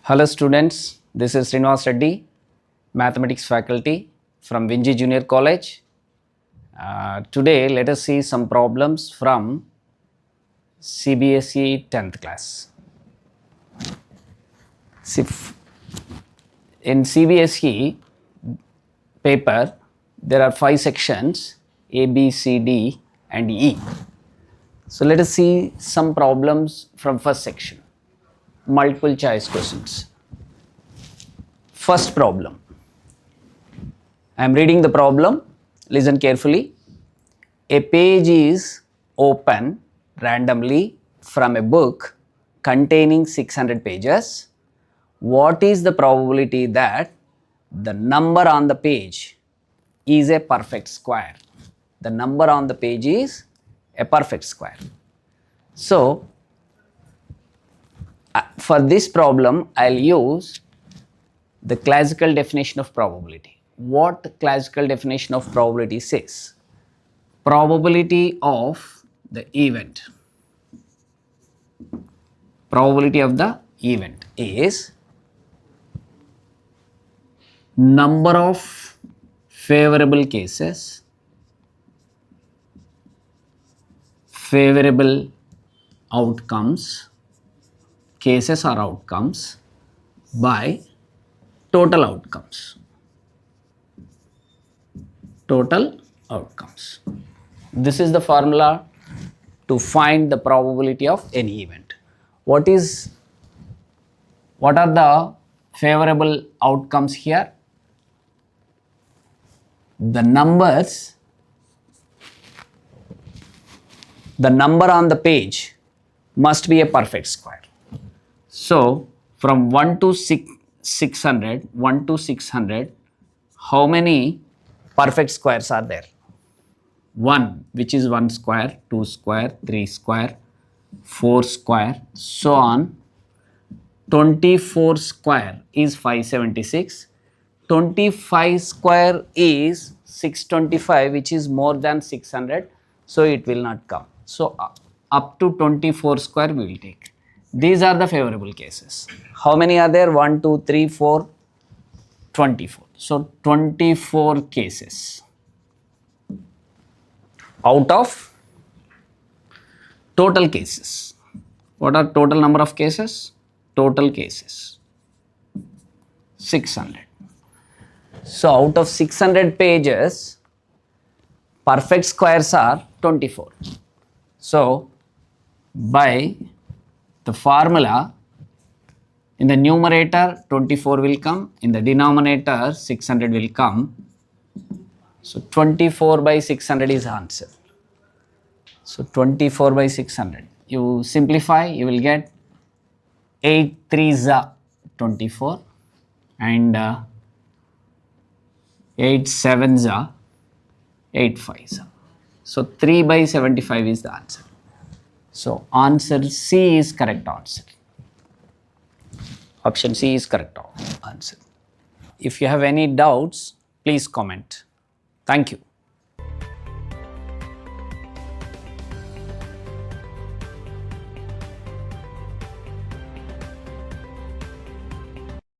Hello students, this is Srinivas Reddy, Mathematics faculty from Vinjee Junior College. Today let us see some problems from CBSE 10th class. See, in CBSE paper there are 5 sections A, B, C, D and E. So let us see some problems from first section. Multiple choice questions. First problem. I am reading the problem. Listen carefully. A page is open randomly from a book containing 600 pages. What is the probability that the number on the page is a perfect square? The number on the page is a perfect square. So, for this problem, I'll use the classical definition of probability. What classical definition of probability says? Probability of the event. Probability of the event is number of favorable cases, favorable outcomes, cases or outcomes by total outcomes. Total outcomes. This is the formula to find the probability of any event. What are the favorable outcomes here? The number on the page must be a perfect square. So, from 1 to 600, how many perfect squares are there? 1, which is 1 square, 2 square, 3 square, 4 square, so on. 24 square is 576. 25 square is 625, which is more than 600, so it will not come. So, up to 24 square we will take. These are the favorable cases. How many are there? 1, 2, 3, 4, 24. So, 24 cases out of total cases. What are total number of cases? Total cases 600. So, out of 600 pages, perfect squares are 24. So, by the formula, in the numerator 24 will come, in the denominator 600 will come. So 24 by 600 is answer. So 24 by 600. You simplify, you will get 8 3s are 24 and 8 7s are 8 5s are. So 3 by 75 is the answer. So answer C is correct answer. Option C is correct answer. If you have any doubts, please comment. Thank you.